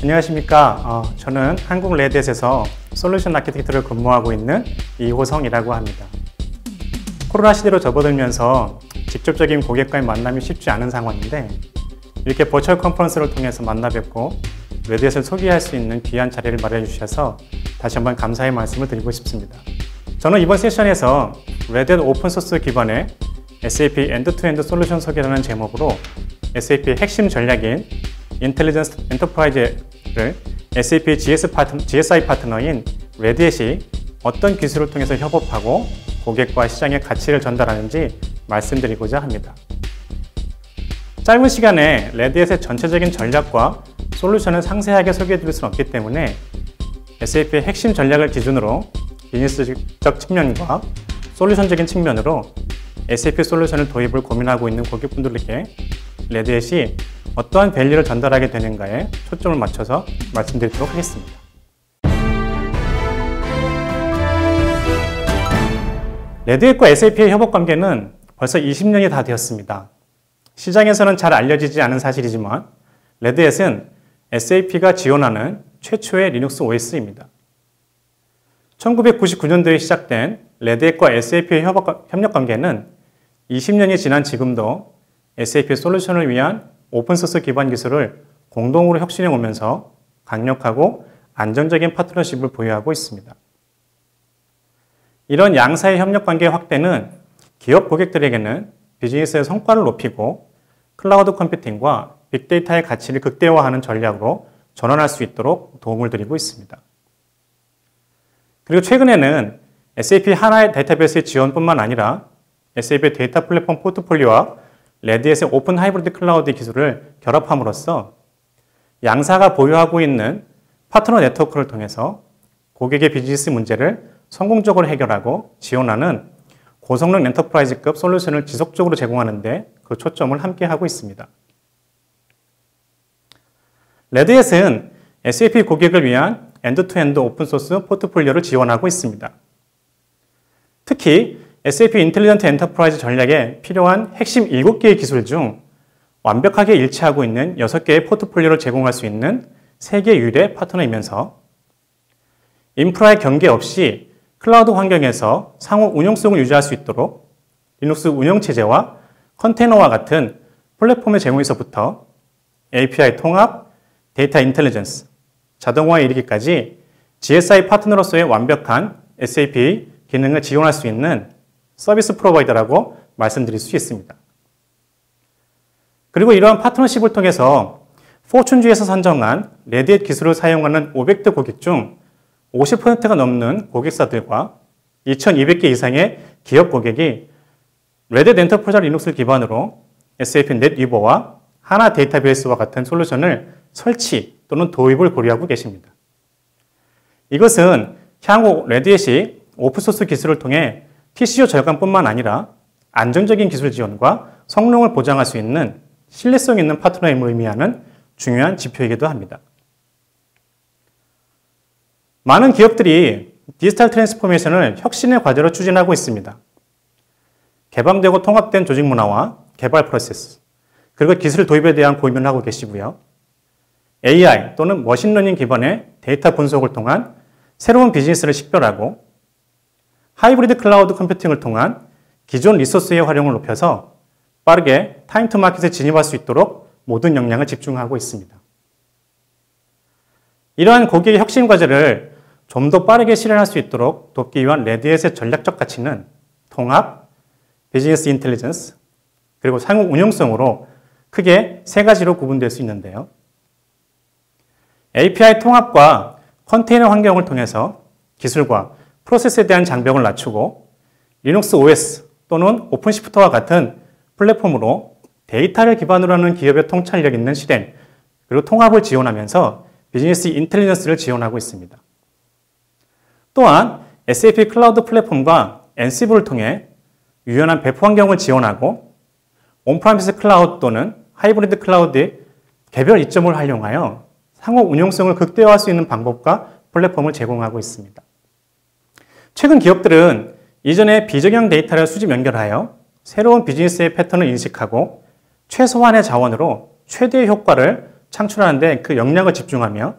안녕하십니까. 저는 한국 레드햇에서 솔루션 아키텍트를 근무하고 있는 이호성이라고 합니다. 코로나 시대로 접어들면서 직접적인 고객과의 만남이 쉽지 않은 상황인데 이렇게 버추얼 컨퍼런스를 통해서 만나 뵙고 레드햇을 소개할 수 있는 귀한 자리를 마련해 주셔서 다시 한번 감사의 말씀을 드리고 싶습니다. 저는 이번 세션에서 레드햇 오픈소스 기반의 SAP 엔드-투-엔드 솔루션 소개라는 제목으로 SAP의 핵심 전략인 인텔리전스 엔터프라이즈를 SAP GSI 파트너인 레드햇이 어떤 기술을 통해서 협업하고 고객과 시장에 가치를 전달하는지 말씀드리고자 합니다. 짧은 시간에 레드햇의 전체적인 전략과 솔루션을 상세하게 소개해드릴 수는 없기 때문에 SAP의 핵심 전략을 기준으로 비즈니스적 측면과 솔루션적인 측면으로 SAP 솔루션을 도입을 고민하고 있는 고객분들에게 레드햇이 어떠한 밸류를 전달하게 되는가에 초점을 맞춰서 말씀드리도록 하겠습니다. 레드햇과 SAP의 협업 관계는 벌써 20년이 다 되었습니다. 시장에서는 잘 알려지지 않은 사실이지만 레드햇은 SAP가 지원하는 최초의 리눅스 OS입니다. 1999년도에 시작된 레드햇과 SAP의 협력 관계는 20년이 지난 지금도 SAP 솔루션을 위한 오픈소스 기반 기술을 공동으로 혁신해 오면서 강력하고 안정적인 파트너십을 보유하고 있습니다. 이런 양사의 협력관계 확대는 기업 고객들에게는 비즈니스의 성과를 높이고 클라우드 컴퓨팅과 빅데이터의 가치를 극대화하는 전략으로 전환할 수 있도록 도움을 드리고 있습니다. 그리고 최근에는 SAP 하나의 데이터베이스의 지원뿐만 아니라 SAP 데이터 플랫폼 포트폴리오와 레드햇의 오픈 하이브리드 클라우드 기술을 결합함으로써 양사가 보유하고 있는 파트너 네트워크를 통해서 고객의 비즈니스 문제를 성공적으로 해결하고 지원하는 고성능 엔터프라이즈급 솔루션을 지속적으로 제공하는 데 그 초점을 함께 하고 있습니다. 레드햇은 SAP 고객을 위한 엔드-투-엔드 오픈소스 포트폴리오를 지원하고 있습니다. 특히 SAP 인텔리전트 엔터프라이즈 전략에 필요한 핵심 7개의 기술 중 완벽하게 일치하고 있는 6개의 포트폴리오를 제공할 수 있는 세계 유일의 파트너이면서 인프라의 경계 없이 클라우드 환경에서 상호 운용성을 유지할 수 있도록 리눅스 운영체제와 컨테이너와 같은 플랫폼의 제공에서부터 API 통합, 데이터 인텔리전스, 자동화에 이르기까지 GSI 파트너로서의 완벽한 SAP 기능을 지원할 수 있는 서비스 프로바이더라고 말씀드릴 수 있습니다. 그리고 이러한 파트너십을 통해서 포춘주에서 선정한 레드햇 기술을 사용하는 500대 고객 중 50%가 넘는 고객사들과 2200개 이상의 기업 고객이 레드햇 엔터프라이즈 리눅스를 기반으로 SAP 넷위버와 하나 데이터베이스와 같은 솔루션을 설치 또는 도입을 고려하고 계십니다. 이것은 향후 레드햇이 오픈소스 기술을 통해 TCO 절감뿐만 아니라 안정적인 기술 지원과 성능을 보장할 수 있는 신뢰성 있는 파트너임을 의미하는 중요한 지표이기도 합니다. 많은 기업들이 디지털 트랜스포메이션을 혁신의 과제로 추진하고 있습니다. 개방되고 통합된 조직 문화와 개발 프로세스, 그리고 기술 도입에 대한 고민을 하고 계시고요. AI 또는 머신러닝 기반의 데이터 분석을 통한 새로운 비즈니스를 식별하고 하이브리드 클라우드 컴퓨팅을 통한 기존 리소스의 활용을 높여서 빠르게 타임 투 마켓에 진입할 수 있도록 모든 역량을 집중하고 있습니다. 이러한 고객의 혁신 과제를 좀 더 빠르게 실현할 수 있도록 돕기 위한 레드햇의 전략적 가치는 통합, 비즈니스 인텔리전스, 그리고 상호 운용성으로 크게 세 가지로 구분될 수 있는데요. API 통합과 컨테이너 환경을 통해서 기술과 프로세스에 대한 장벽을 낮추고 리눅스 OS 또는 오픈시프트와 같은 플랫폼으로 데이터를 기반으로 하는 기업의 통찰력 있는 실행 그리고 통합을 지원하면서 비즈니스 인텔리전스를 지원하고 있습니다. 또한 SAP 클라우드 플랫폼과 엔시블을 통해 유연한 배포 환경을 지원하고 온프라미스 클라우드 또는 하이브리드 클라우드의 개별 이점을 활용하여 상호 운용성을 극대화할 수 있는 방법과 플랫폼을 제공하고 있습니다. 최근 기업들은 이전에 비정형 데이터를 수집 연결하여 새로운 비즈니스의 패턴을 인식하고 최소한의 자원으로 최대의 효과를 창출하는데 그 역량을 집중하며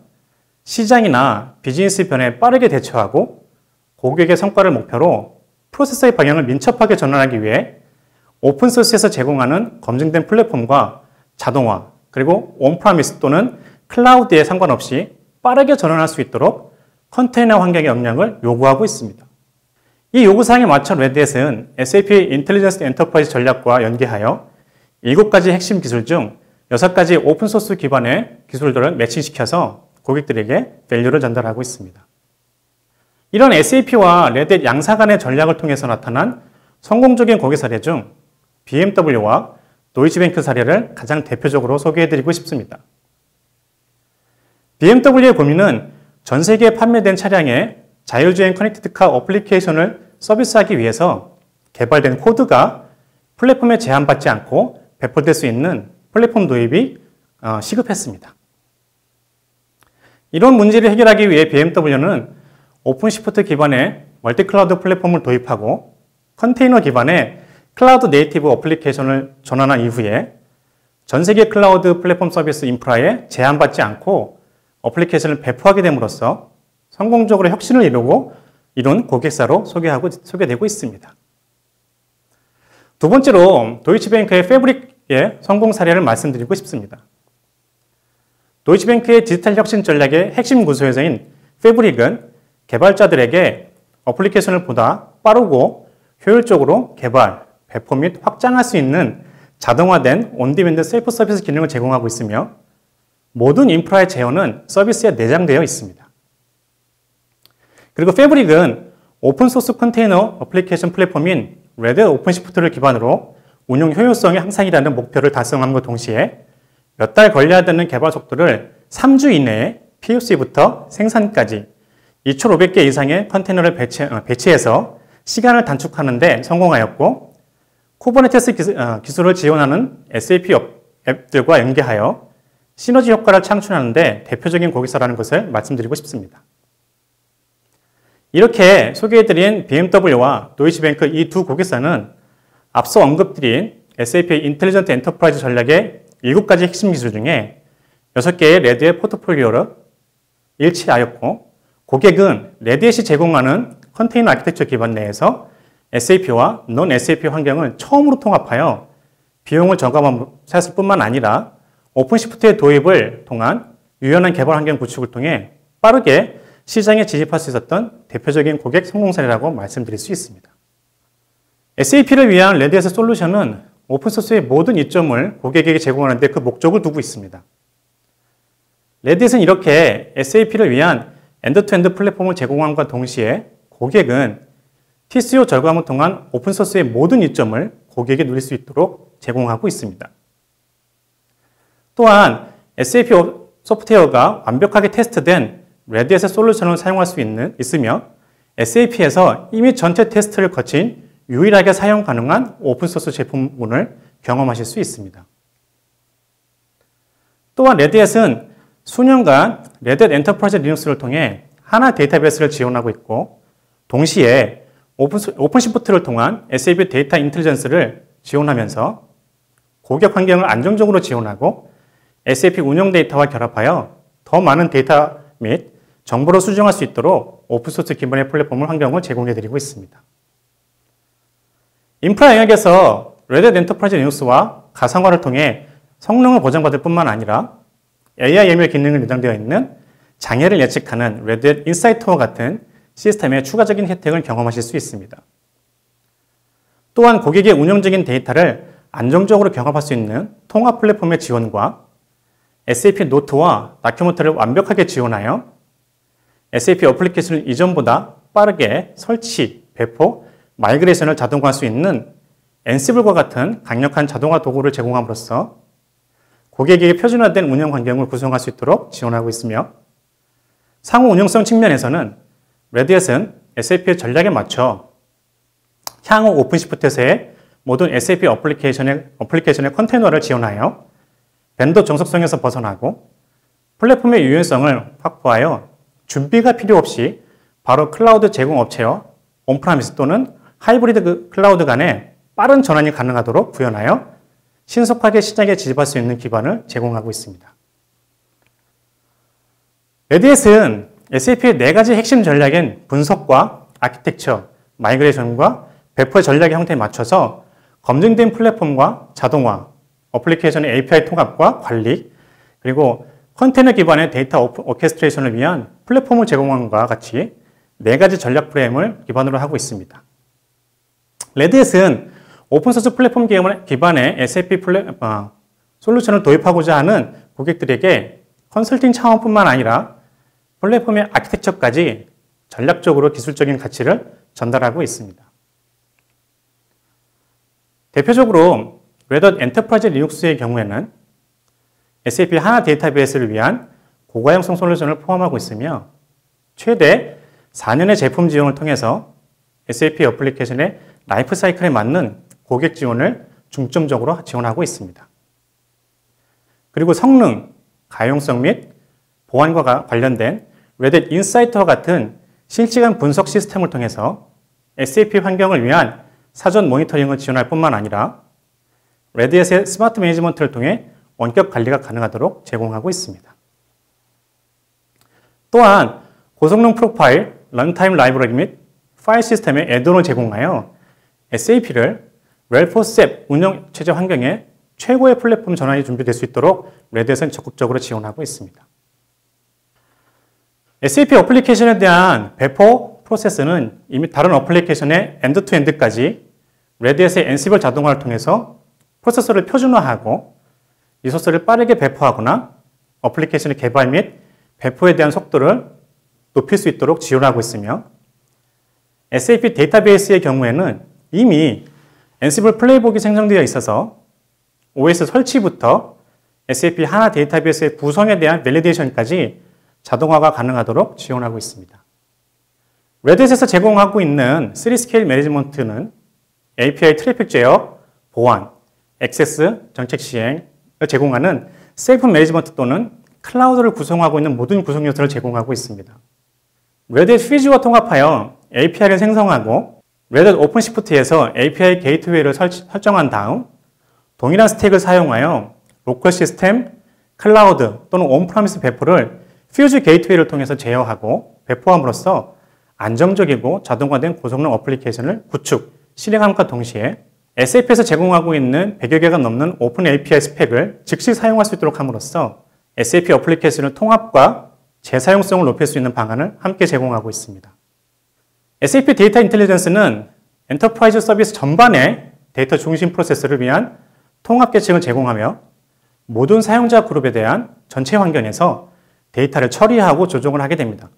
시장이나 비즈니스 변화에 빠르게 대처하고 고객의 성과를 목표로 프로세서의 방향을 민첩하게 전환하기 위해 오픈소스에서 제공하는 검증된 플랫폼과 자동화, 그리고 온프라미스 또는 클라우드에 상관없이 빠르게 전환할 수 있도록 컨테이너 환경의 역량을 요구하고 있습니다. 이 요구사항에 맞춰 레드햇은 SAP 인텔리전스 엔터프라이즈 전략과 연계하여 7가지 핵심 기술 중 6가지 오픈소스 기반의 기술들을 매칭시켜서 고객들에게 밸류를 전달하고 있습니다. 이런 SAP와 레드햇 양사 간의 전략을 통해서 나타난 성공적인 고객 사례 중 BMW와 도이치뱅크 사례를 가장 대표적으로 소개해드리고 싶습니다. BMW의 고민은 전 세계에 판매된 차량에 자율주행 커넥티드카 어플리케이션을 서비스하기 위해서 개발된 코드가 플랫폼에 제한받지 않고 배포될 수 있는 플랫폼 도입이 시급했습니다. 이런 문제를 해결하기 위해 BMW는 오픈시프트 기반의 멀티클라우드 플랫폼을 도입하고 컨테이너 기반의 클라우드 네이티브 어플리케이션을 전환한 이후에 전 세계 클라우드 플랫폼 서비스 인프라에 제한받지 않고 어플리케이션을 배포하게 됨으로써 성공적으로 혁신을 이룬 고객사로 소개되고 있습니다. 두 번째로 도이치뱅크의 패브릭의 성공 사례를 말씀드리고 싶습니다. 도이치뱅크의 디지털 혁신 전략의 핵심 구조요소인 패브릭은 개발자들에게 어플리케이션을 보다 빠르고 효율적으로 개발, 배포 및 확장할 수 있는 자동화된 온디맨드 셀프 서비스 기능을 제공하고 있으며 모든 인프라의 제어는 서비스에 내장되어 있습니다. 그리고 패브릭은 오픈소스 컨테이너 어플리케이션 플랫폼인 레드햇 오픈시프트를 기반으로 운용 효율성의 향상이라는 목표를 달성함과 동시에 몇 달 걸려야 되는 개발 속도를 3주 이내에 POC부터 생산까지 2,500개 이상의 컨테이너를 배치해서 시간을 단축하는 데 성공하였고 쿠버네티스 기술을 지원하는 SAP 앱들과 연계하여 시너지 효과를 창출하는 데 대표적인 고객사라는 것을 말씀드리고 싶습니다. 이렇게 소개해드린 BMW와 도이치뱅크 이 두 고객사는 앞서 언급드린 SAP 인텔리전트 엔터프라이즈 전략의 7가지 핵심 기술 중에 6개의 레드햇 포트폴리오를 일치하였고 고객은 레드햇이 제공하는 컨테이너 아키텍처 기반 내에서 SAP와 논 SAP 환경을 처음으로 통합하여 비용을 저감했을 뿐만 아니라 오픈시프트의 도입을 통한 유연한 개발 환경 구축을 통해 빠르게 시장에 진입할 수 있었던 대표적인 고객 성공 사례라고 말씀드릴 수 있습니다. SAP를 위한 레드햇의 솔루션은 오픈소스의 모든 이점을 고객에게 제공하는 데 그 목적을 두고 있습니다. 레드햇은 이렇게 SAP를 위한 엔드투엔드 플랫폼을 제공함과 동시에 고객은 TCO 절감을 통한 오픈소스의 모든 이점을 고객에게 누릴 수 있도록 제공하고 있습니다. 또한 SAP 소프트웨어가 완벽하게 테스트된 레드햇의 솔루션을 사용할 수 있으며 SAP에서 이미 전체 테스트를 거친 유일하게 사용 가능한 오픈소스 제품군을 경험하실 수 있습니다. 또한 레드햇은 수년간 레드햇 엔터프라이즈 리눅스를 통해 하나 데이터베이스를 지원하고 있고 동시에 오픈시프트를 통한 SAP 데이터 인텔리전스를 지원하면서 고객 환경을 안정적으로 지원하고 SAP 운영 데이터와 결합하여 더 많은 데이터 및 정보를 수정할 수 있도록 오픈소스 기반의 플랫폼 환경을 제공해드리고 있습니다. 인프라 영역에서 레드햇 엔터프라이즈 리눅스와 가상화를 통해 성능을 보장받을 뿐만 아니라 AI ML 기능이 내장되어 있는 장애를 예측하는 레드햇 인사이트와 같은 시스템의 추가적인 혜택을 경험하실 수 있습니다. 또한 고객의 운영적인 데이터를 안정적으로 경합할 수 있는 통합 플랫폼의 지원과 SAP 노트와 다큐멘트를 완벽하게 지원하여 SAP 어플리케이션을 이전보다 빠르게 설치, 배포, 마이그레이션을 자동화할 수 있는 앤시블과 같은 강력한 자동화 도구를 제공함으로써 고객에게 표준화된 운영 환경을 구성할 수 있도록 지원하고 있으며 상호 운영성 측면에서는 레드햇은 SAP의 전략에 맞춰 향후 오픈시프트에서의 모든 SAP 어플리케이션의 컨테이너를 지원하여 벤더 정석성에서 벗어나고 플랫폼의 유연성을 확보하여 준비가 필요 없이 바로 클라우드 제공 업체와 온프라미스 또는 하이브리드 클라우드 간의 빠른 전환이 가능하도록 구현하여 신속하게 시장에 진입할 수 있는 기반을 제공하고 있습니다. 레드햇은 SAP의 4가지 핵심 전략인 분석과 아키텍처, 마이그레이션과 배포의 전략의 형태에 맞춰서 검증된 플랫폼과 자동화, 어플리케이션의 API 통합과 관리, 그리고 컨테이너 기반의 데이터 오케스트레이션을 위한 플랫폼을 제공함과 같이 4가지 전략 프레임을 기반으로 하고 있습니다. 레드햇은 오픈소스 플랫폼 기반의 SAP 솔루션을 도입하고자 하는 고객들에게 컨설팅 차원뿐만 아니라 플랫폼의 아키텍처까지 전략적으로 기술적인 가치를 전달하고 있습니다. 대표적으로 레드햇 엔터프라이즈 리눅스의 경우에는 SAP 하나 데이터베이스를 위한 고가형성 솔루션을 포함하고 있으며 최대 4년의 제품 지원을 통해서 SAP 어플리케이션의 라이프 사이클에 맞는 고객 지원을 중점적으로 지원하고 있습니다. 그리고 성능, 가용성 및 보안과 관련된 레드햇 인사이트와 같은 실시간 분석 시스템을 통해서 SAP 환경을 위한 사전 모니터링을 지원할 뿐만 아니라 레드햇의 스마트 매니지먼트를 통해 원격 관리가 가능하도록 제공하고 있습니다. 또한 고성능 프로파일, 런타임 라이브러리 및 파일 시스템의 애드온을 제공하여 SAP를 웰포스 앱 운영 체제 환경에 최고의 플랫폼 전환이 준비될 수 있도록 레드햇은 적극적으로 지원하고 있습니다. SAP 어플리케이션에 대한 배포 프로세스는 이미 다른 어플리케이션의 엔드-투-엔드까지 레드햇의 엔시블 자동화를 통해서 프로세서를 표준화하고 리소스를 빠르게 배포하거나 어플리케이션의 개발 및 배포에 대한 속도를 높일 수 있도록 지원하고 있으며 SAP 데이터베이스의 경우에는 이미 엔시블 플레이북이 생성되어 있어서 OS 설치부터 SAP 하나 데이터베이스의 구성에 대한 밸리데이션까지 자동화가 가능하도록 지원하고 있습니다. 레드햇에서 제공하고 있는 3스케일 매니지먼트는 API 트래픽 제어, 보안, 액세스, 정책 시행을 제공하는 셀프 매니지먼트 또는 클라우드를 구성하고 있는 모든 구성 요소를 제공하고 있습니다. 레드햇 퓨즈와 통합하여 API를 생성하고 레드햇 오픈시프트에서 API 게이트웨이를 설정한 다음 동일한 스택을 사용하여 로컬 시스템, 클라우드 또는 온프라미스 배포를 퓨즈 게이트웨이를 통해서 제어하고 배포함으로써 안정적이고 자동화된 고성능 어플리케이션을 구축, 실행함과 동시에 SAP에서 제공하고 있는 100여 개가 넘는 오픈 API 스펙을 즉시 사용할 수 있도록 함으로써 SAP 어플리케이션의 통합과 재사용성을 높일 수 있는 방안을 함께 제공하고 있습니다. SAP 데이터 인텔리전스는 엔터프라이즈 서비스 전반의 데이터 중심 프로세스를 위한 통합 계층을 제공하며 모든 사용자 그룹에 대한 전체 환경에서 데이터를 처리하고 조정을 하게 됩니다.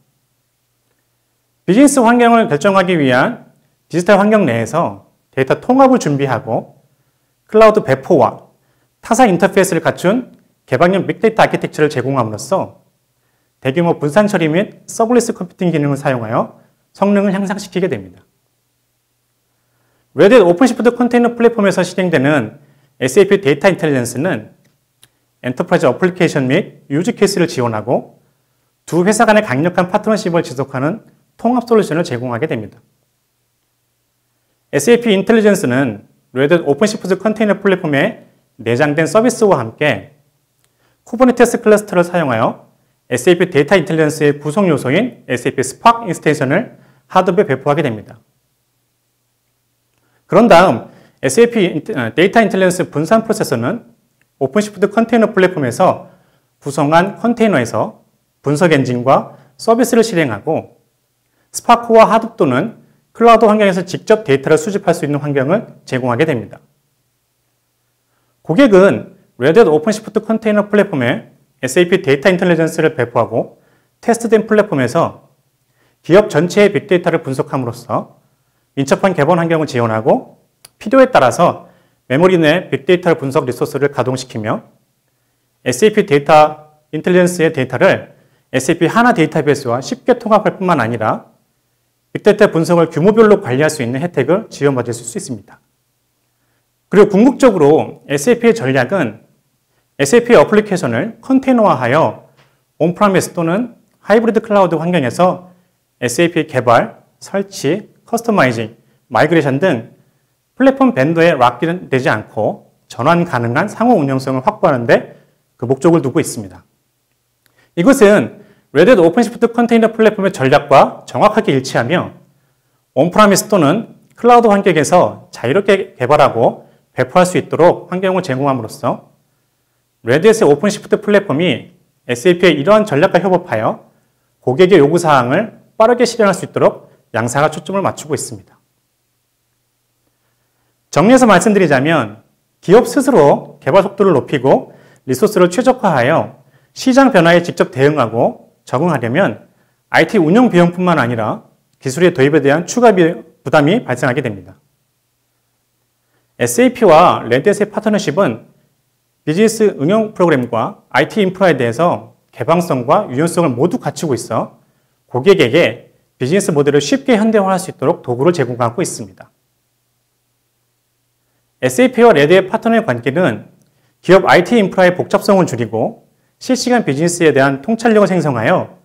비즈니스 환경을 결정하기 위한 디지털 환경 내에서 데이터 통합을 준비하고 클라우드 배포와 타사 인터페이스를 갖춘 개방형 빅데이터 아키텍처를 제공함으로써 대규모 분산 처리 및 서블리스 컴퓨팅 기능을 사용하여 성능을 향상시키게 됩니다. 레드햇 오픈시프트 컨테이너 플랫폼에서 실행되는 SAP 데이터 인텔리전스는 엔터프라이즈 어플리케이션 및 유즈 케이스를 지원하고 두 회사 간의 강력한 파트너십을 지속하는 통합 솔루션을 제공하게 됩니다. SAP 인텔리전스는 레드햇 오픈시프트 컨테이너 플랫폼에 내장된 서비스와 함께 쿠버네티스 클러스터를 사용하여 SAP 데이터 인텔리전스의 구성 요소인 SAP 스파크 인스텐션을 하드웨어에 배포하게 됩니다. 그런 다음 SAP 데이터 인텔리전스 분산 프로세서는 오픈시프트 컨테이너 플랫폼에서 구성한 컨테이너에서 분석 엔진과 서비스를 실행하고 스파크와 하둡 또는 클라우드 환경에서 직접 데이터를 수집할 수 있는 환경을 제공하게 됩니다. 고객은 레드햇 오픈시프트 컨테이너 플랫폼에 SAP 데이터 인텔리전스를 배포하고 테스트된 플랫폼에서 기업 전체의 빅데이터를 분석함으로써 민첩한 개발 환경을 지원하고 필요에 따라서 메모리 내 빅데이터 분석 리소스를 가동시키며 SAP 데이터 인텔리전스의 데이터를 SAP 하나 데이터베이스와 쉽게 통합할 뿐만 아니라 빅데이터 분석을 규모별로 관리할 수 있는 혜택을 지원받을 수 있습니다. 그리고 궁극적으로 SAP의 전략은 SAP 어플리케이션을 컨테이너화하여 온프라미스 또는 하이브리드 클라우드 환경에서 SAP 개발, 설치, 커스터마이징, 마이그레이션 등 플랫폼 벤더에 락되지 않고 전환 가능한 상호 운영성을 확보하는 데 그 목적을 두고 있습니다. 이것은 레드햇 오픈시프트 컨테이너 플랫폼의 전략과 정확하게 일치하며 온프라미스 또는 클라우드 환경에서 자유롭게 개발하고 배포할 수 있도록 환경을 제공함으로써 레드햇의 오픈시프트 플랫폼이 SAP의 이러한 전략과 협업하여 고객의 요구사항을 빠르게 실현할 수 있도록 양사가 초점을 맞추고 있습니다. 정리해서 말씀드리자면 기업 스스로 개발 속도를 높이고 리소스를 최적화하여 시장 변화에 직접 대응하고 적응하려면 IT 운영 비용뿐만 아니라 기술의 도입에 대한 추가 부담이 발생하게 됩니다. SAP와 레드햇의 파트너십은 비즈니스 응용 프로그램과 IT 인프라에 대해서 개방성과 유연성을 모두 갖추고 있어 고객에게 비즈니스 모델을 쉽게 현대화할 수 있도록 도구를 제공하고 있습니다. SAP와 레드햇 파트너의 관계는 기업 IT 인프라의 복잡성을 줄이고 실시간 비즈니스에 대한 통찰력을 생성하여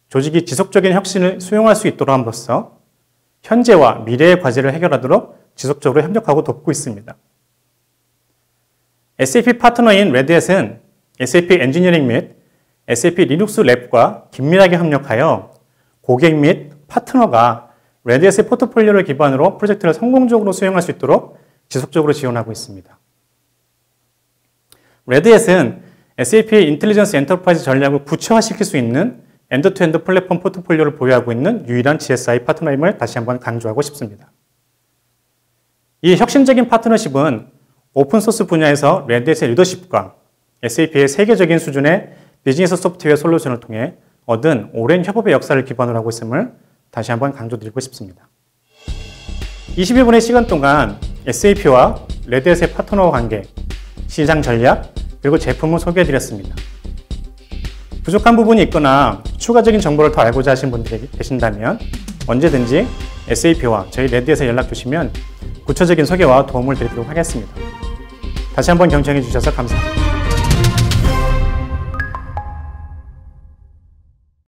조직이 지속적인 혁신을 수용할 수 있도록 함으로써 현재와 미래의 과제를 해결하도록 지속적으로 협력하고 돕고 있습니다. SAP 파트너인 레드햇은 SAP 엔지니어링 및 SAP 리눅스 랩과 긴밀하게 협력하여 고객 및 파트너가 레드햇의 포트폴리오를 기반으로 프로젝트를 성공적으로 수행할 수 있도록 지속적으로 지원하고 있습니다. 레드햇은 SAP의 인텔리전스 엔터프라이즈 전략을 구체화시킬 수 있는 엔드투엔드 플랫폼 포트폴리오를 보유하고 있는 유일한 GSI 파트너임을 다시 한번 강조하고 싶습니다. 이 혁신적인 파트너십은 오픈소스 분야에서 레드햇의 리더십과 SAP의 세계적인 수준의 비즈니스 소프트웨어 솔루션을 통해 얻은 오랜 협업의 역사를 기반으로 하고 있음을 다시 한번 강조드리고 싶습니다. 21분의 시간 동안 SAP와 레드햇의 파트너 관계, 시장 전략, 그리고 제품을 소개해드렸습니다. 부족한 부분이 있거나 추가적인 정보를 더 알고자 하신 분들이 계신다면 언제든지 SAP와 저희 레드햇에 연락 주시면 구체적인 소개와 도움을 드리도록 하겠습니다. 다시 한번 경청해 주셔서 감사합니다.